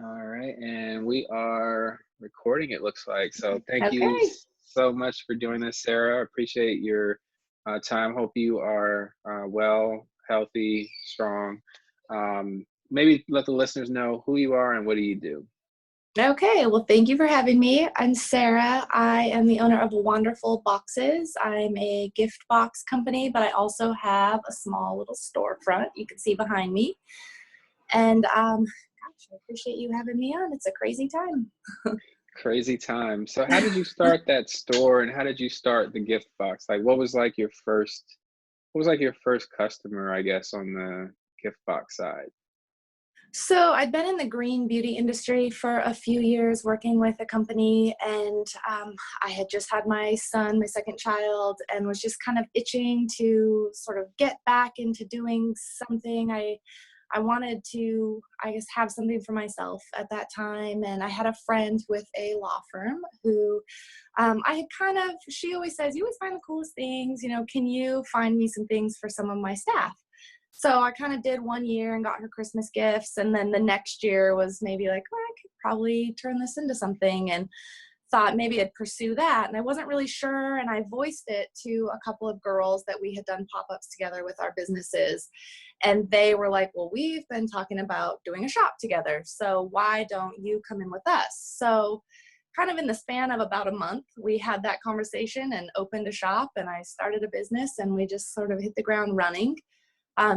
All right, and we are recording, it looks like. So thank you Okay. so much for doing this, Sarah. Appreciate your time. Hope you are well, healthy, strong. Maybe let the listeners know who you are and what do you do. Okay. Well, thank you for having me. I'm Sarah. I am the owner of Wanderful Boxes. I'm a gift box company, but I also have a small little storefront you can see behind me. And gosh, I appreciate you having me on. It's a crazy time. Crazy time. So how did you start that store and how did you start the gift box? Like what was like your first customer, I guess, on the gift box side? So I'd been in the green beauty industry for a few years working with a company, and I had just had my son, my second child, and was just kind of itching to sort of get back into doing something. I wanted to, I guess, have something for myself at that time. And I had a friend with a law firm who I had she always says, you always find the coolest things, can you find me some things for some of my staff? So I kind of did 1 year and got her Christmas gifts. And then the next year was maybe like, well, I could probably turn this into something, and thought maybe I'd pursue that. And I wasn't really sure. And I voiced it to a couple of girls that we had done pop-ups together with our businesses. And they were like, well, we've been talking about doing a shop together, so why don't you come in with us? So kind of in the span of about a month, we had that conversation and opened a shop, and I started a business, and we just sort of hit the ground running.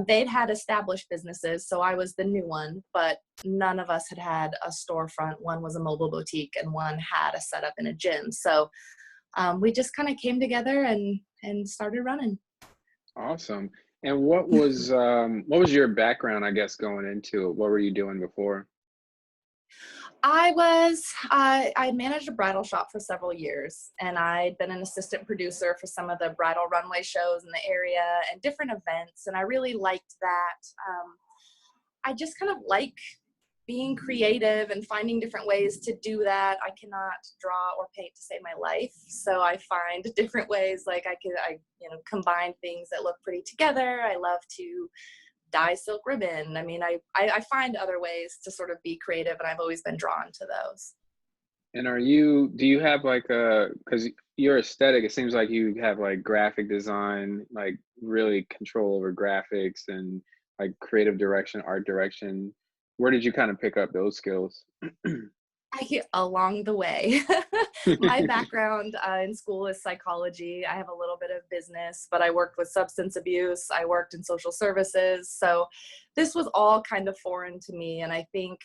They'd had established businesses, so I was the new one, but none of us had had a storefront. One was a mobile boutique, and one had a setup in a gym. So we just kind of came together and started running. Awesome. And what was your background, I guess, going into it? What were you doing before? I managed a bridal shop for several years, and I'd been an assistant producer for some of the bridal runway shows in the area and different events. And I really liked that. I just kind of like being creative and finding different ways to do that. I cannot draw or paint to save my life. So I find different ways, like I combine things that look pretty together. I love to dye silk ribbon. I mean, I find other ways to sort of be creative, and I've always been drawn to those. And do you have like because your aesthetic, it seems like you have like graphic design, like really control over graphics and like creative direction, art direction. Where did you kind of pick up those skills? Along the way. My background in school is psychology. I have a little bit of business, but I worked with substance abuse. I worked in social services. So this was all kind of foreign to me. And I think,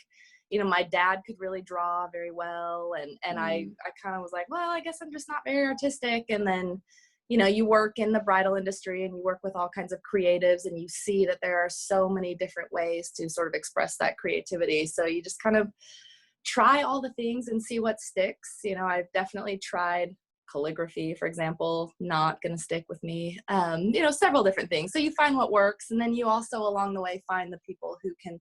my dad could really draw very well. And Mm, I kind of was like, well, I guess I'm just not very artistic. And then, you work in the bridal industry and you work with all kinds of creatives, and you see that there are so many different ways to sort of express that creativity. So you just kind of try all the things and see what sticks. I've definitely tried calligraphy, for example, not going to stick with me. Several different things. So you find what works, and then you also along the way find the people who can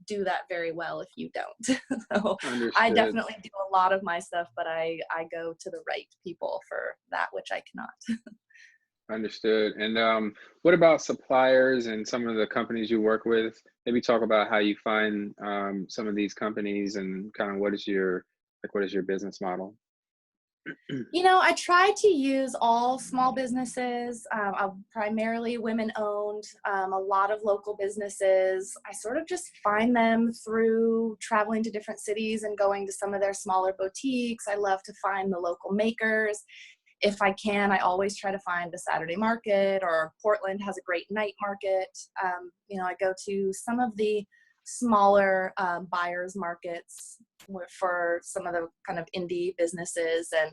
do that very well if you don't. So I understood. definitely do a lot of my stuff, but I go to the right people for that which I cannot. Understood. And what about suppliers and some of the companies you work with? Maybe talk about how you find some of these companies and kind of what is your business model? I try to use all small businesses, primarily women owned, a lot of local businesses. I sort of just find them through traveling to different cities and going to some of their smaller boutiques. I love to find the local makers. If I can, I always try to find the Saturday market, or Portland has a great night market. I go to some of the smaller buyers markets for some of the kind of indie businesses, and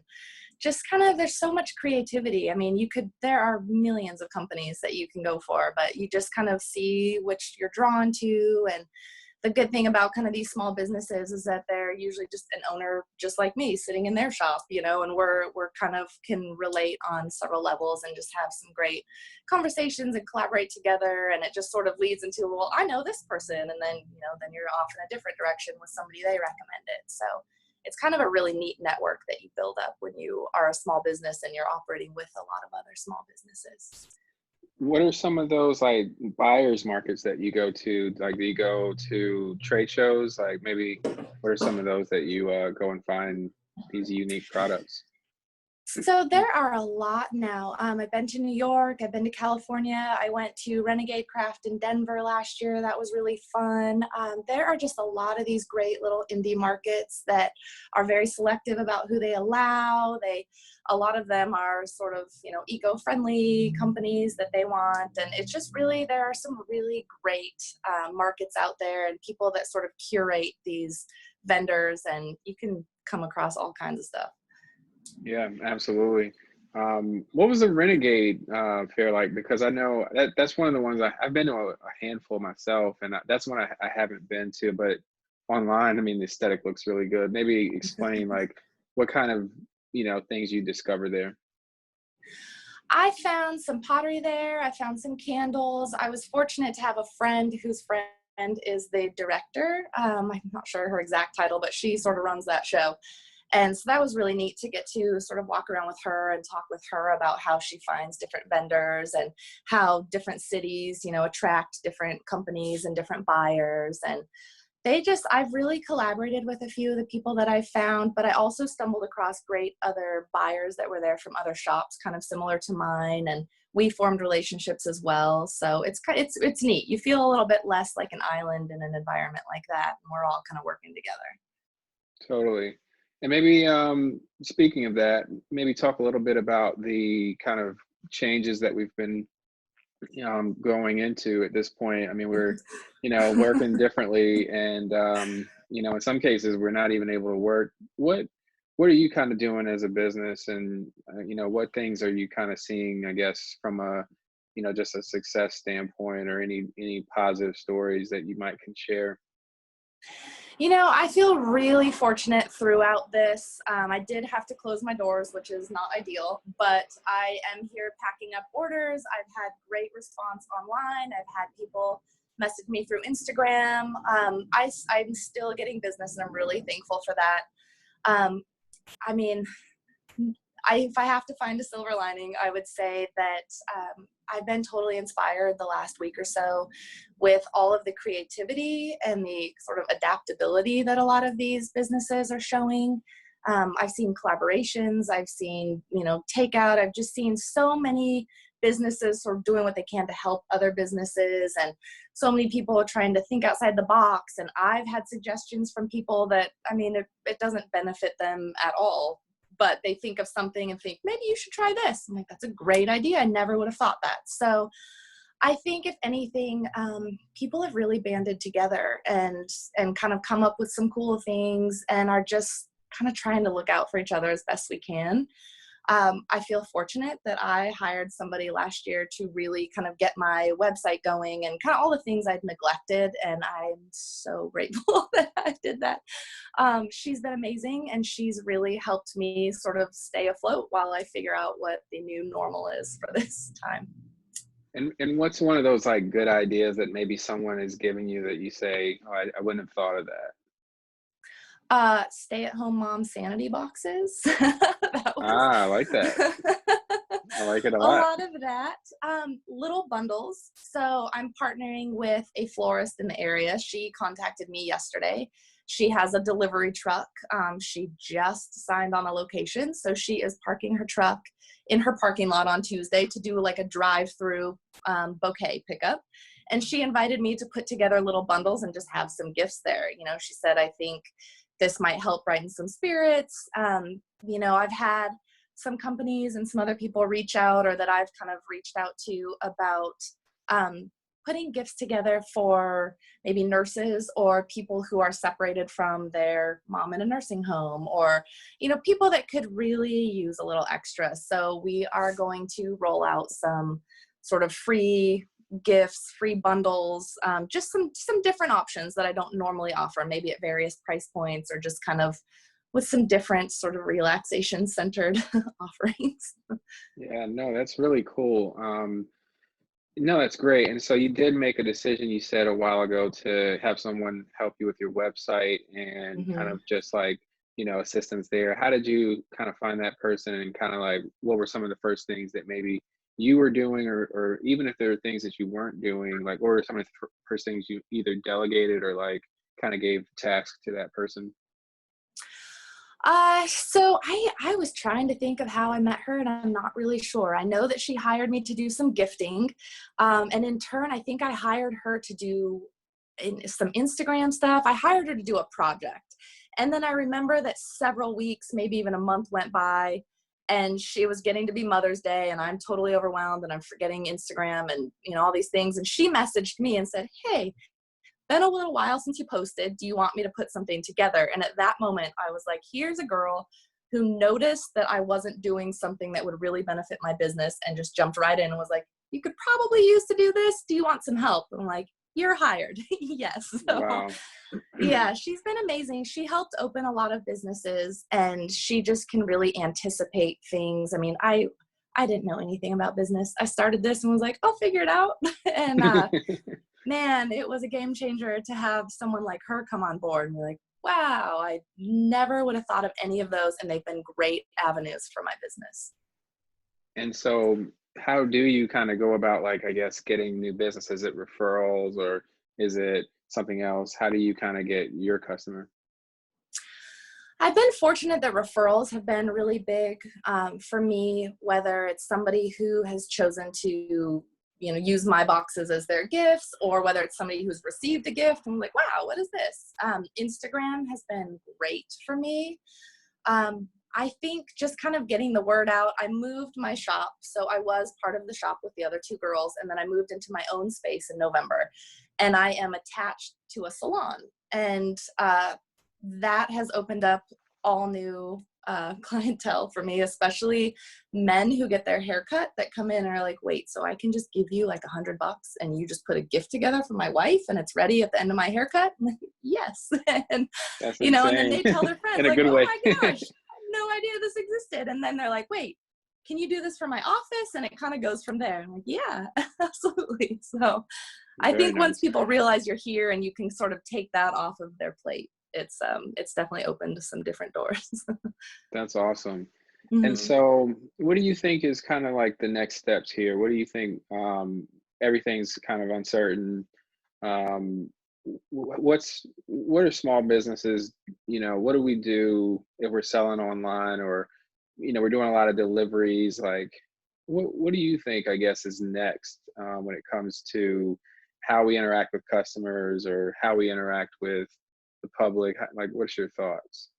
just kind of, there's so much creativity. I mean, there are millions of companies that you can go for, but you just kind of see which you're drawn to. And the good thing about kind of these small businesses is that they're usually just an owner just like me sitting in their shop, and we're kind of can relate on several levels and just have some great conversations and collaborate together. And it just sort of leads into, well, I know this person, and then you're off in a different direction with somebody they recommended. So it's kind of a really neat network that you build up when you are a small business and you're operating with a lot of other small businesses. What are some of those like buyers markets that you go to? Like, do you go to trade shows? Like, maybe what are some of those that you go and find these unique products? So there are a lot now. I've been to New York, I've been to California, I went to Renegade Craft in Denver last year. That was really fun. There are just a lot of these great little indie markets that are very selective about who they allow. A lot of them are sort of, eco-friendly companies that they want. And it's just really, there are some really great markets out there and people that sort of curate these vendors, and you can come across all kinds of stuff. Yeah, absolutely. What was the Renegade fair like? Because I know that's one of the ones I've been to a handful myself, and that's one I haven't been to. But online, I mean, the aesthetic looks really good. Maybe explain like what kind of things you discover there. I found some pottery there. I found some candles. I was fortunate to have a friend whose friend is the director. I'm not sure her exact title, but she sort of runs that show. And so that was really neat to get to sort of walk around with her and talk with her about how she finds different vendors and how different cities, attract different companies and different buyers. And I've really collaborated with a few of the people that I found, but I also stumbled across great other buyers that were there from other shops, kind of similar to mine. And we formed relationships as well. So it's neat. You feel a little bit less like an island in an environment like that. And we're all kind of working together. Totally. And maybe speaking of that, maybe talk a little bit about the kind of changes that we've been going into at this point. I mean, we're, working differently, and in some cases, we're not even able to work. What are you kind of doing as a business, and what things are you kind of seeing? I guess from a, just a success standpoint, or any positive stories that you might can share. I feel really fortunate throughout this. I did have to close my doors, which is not ideal, but I am here packing up orders. I've had great response online. I've had people message me through Instagram. I'm still getting business, and I'm really thankful for that. Um, I mean, if I have to find a silver lining, I would say that I've been totally inspired the last week or so with all of the creativity and the sort of adaptability that a lot of these businesses are showing. I've seen collaborations, I've seen, takeout. I've just seen so many businesses sort of doing what they can to help other businesses, and so many people are trying to think outside the box. And I've had suggestions from people that, I mean, it doesn't benefit them at all, but they think of something and think, maybe you should try this. I'm like, that's a great idea. I never would have thought that. So I think if anything, people have really banded together and kind of come up with some cool things and are just kind of trying to look out for each other as best we can. I feel fortunate that I hired somebody last year to really kind of get my website going and kind of all the things I'd neglected. And I'm so grateful that I did that. She's been amazing, and she's really helped me sort of stay afloat while I figure out what the new normal is for this time. And what's one of those like good ideas that maybe someone is giving you that you say, oh, I wouldn't have thought of that? Stay-at-home mom sanity boxes. That was Ah, I like that. I like it a a lot. lot of that. Little bundles. So I'm partnering with a florist in the area. She contacted me yesterday. She has a delivery truck. She just signed on a location, so she is parking her truck in her parking lot on Tuesday to do like a drive-through bouquet pickup. And she invited me to put together little bundles and just have some gifts there. She said, I think this might help brighten some spirits. I've had some companies and some other people reach out, or that I've kind of reached out to about putting gifts together for maybe nurses or people who are separated from their mom in a nursing home, or, people that could really use a little extra. So we are going to roll out some sort of free gifts, free bundles, just some different options that I don't normally offer, maybe at various price points, or just kind of with some different sort of relaxation centered offerings. Yeah, no, that's really cool. No, that's great. And so you did make a decision, you said a while ago, to have someone help you with your website and kind Mhm. of just like, assistance there. How did you kind of find that person, and kind of like what were some of the first things that maybe you were doing, or even if there are things that you weren't doing, like, what were some of the first things you either delegated or like kind of gave tasks to that person? So I was trying to think of how I met her, and I'm not really sure. I know that she hired me to do some gifting, and in turn, I think I hired her to do some Instagram stuff. I hired her to do a project, and then I remember that several weeks, maybe even a month, went by, and she was getting to be Mother's Day, and I'm totally overwhelmed, and I'm forgetting Instagram and all these things. And she messaged me and said, "Hey, been a little while since you posted. Do you want me to put something together?" And at that moment, I was like, here's a girl who noticed that I wasn't doing something that would really benefit my business and just jumped right in and was like, you could probably use to do this. Do you want some help? And I'm like, you're hired. Yes. So Wow. yeah, she's been amazing. She helped open a lot of businesses, and she just can really anticipate things. I mean, I didn't know anything about business. I started this and was like, I'll figure it out. And man, it was a game changer to have someone like her come on board and be like, wow, I never would have thought of any of those. And they've been great avenues for my business. And so how do you kind of go about, like, I guess, getting new business? Is it referrals or is it something else? How do you kind of get your customer? I've been fortunate that referrals have been really big for me, whether it's somebody who has chosen to use my boxes as their gifts, or whether it's somebody who's received a gift and like, wow, what is this? Instagram has been great for me. I think just kind of getting the word out. I moved my shop. So I was part of the shop with the other two girls, and then I moved into my own space in November, and I am attached to a salon. And that has opened up all new clientele for me, especially men who get their hair cut that come in and are like, wait, so I can just give you like $100 and you just put a gift together for my wife and it's ready at the end of my haircut? I'm like, yes. And, That's and then insane. they tell their friends In a like, good oh way. my gosh, I had no idea this existed. And then they're like, wait, can you do this for my office? And it kind of goes from there. I'm like, yeah, absolutely. So I Very think once nice. people realize you're here and you can sort of take that off of their plate, it's definitely opened some different doors. That's awesome. And Mhm. so what do you think is kind of like the next steps here? What do you think? Everything's kind of uncertain. Um, what are small businesses? What do we do if we're selling online, or we're doing a lot of deliveries? Like, what do you think, I guess, is next when it comes to how we interact with customers or how we interact with the public? Like, what's your thoughts?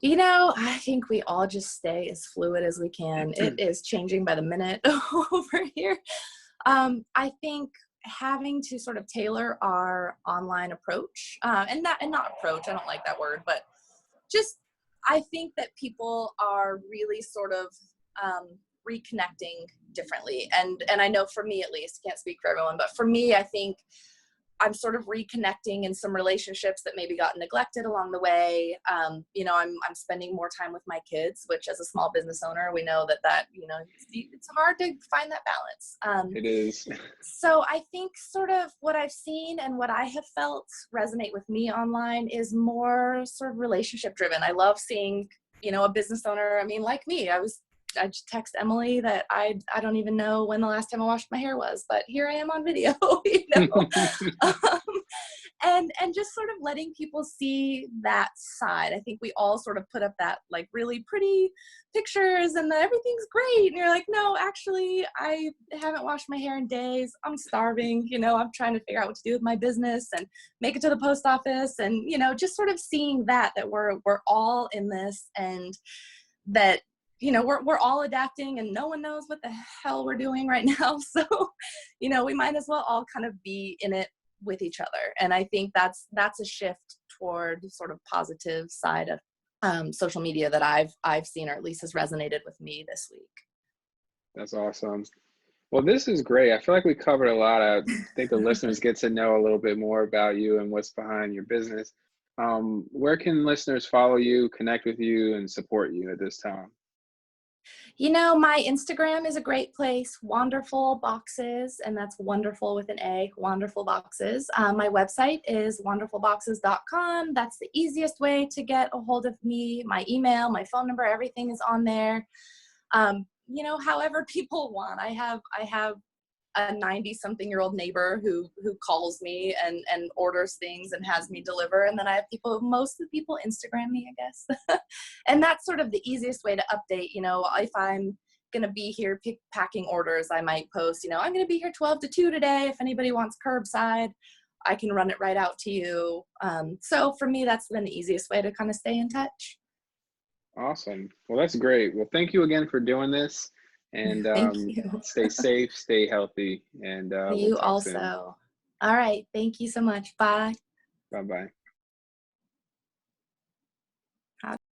I think we all just stay as fluid as we can. It is changing by the minute over here. I think having to sort of tailor our online approach, and not approach, I don't like that word, but just I think that people are really sort of reconnecting differently. And I know for me at least, can't speak for everyone, but for me, I think I'm sort of reconnecting in some relationships that maybe got neglected along the way. I'm spending more time with my kids, which as a small business owner, we know it's hard to find that balance. It is. So I think sort of what I've seen and what I have felt resonate with me online is more sort of relationship driven. I love seeing, a business owner. I mean, like me, I just text Emily that I don't even know when the last time I washed my hair was, but here I am on video, um, and just sort of letting people see that side. I think we all sort of put up that like really pretty pictures and everything's great. And you're like, no, actually, I haven't washed my hair in days. I'm starving. I'm trying to figure out what to do with my business and make it to the post office. And, just sort of seeing that we're all in this, and that, we're all adapting and no one knows what the hell we're doing right now. So, we might as well all kind of be in it with each other. And I think that's a shift toward sort of positive side of social media that I've seen, or at least has resonated with me this week. That's awesome. Well, this is great. I feel like we covered a lot. I think the listeners get to know a little bit more about you and what's behind your business. Where can listeners follow you, connect with you, and support you at this time? My Instagram is a great place, Wanderful Boxes, and that's wonderful with an A, Wanderful Boxes. My website is wanderfulboxes.com. That's the easiest way to get a hold of me. My email, my phone number, everything is on there. you know, however people want. I have a 90-something-year-old neighbor who calls me and orders things and has me deliver. And then I have people, most of the people Instagram me, I guess. And that's sort of the easiest way to update. You know, if I'm going to be here packing orders, I might post, you know, I'm going to be here 12 to 2 today. If anybody wants curbside, I can run it right out to you. So for me, that's been the easiest way to kind of stay in touch. Awesome. Well, that's great. Well, thank you again for doing this, and Thank you. stay safe, stay healthy, and we'll You talk soon. also. All right. Thank you so much. Bye. Bye bye.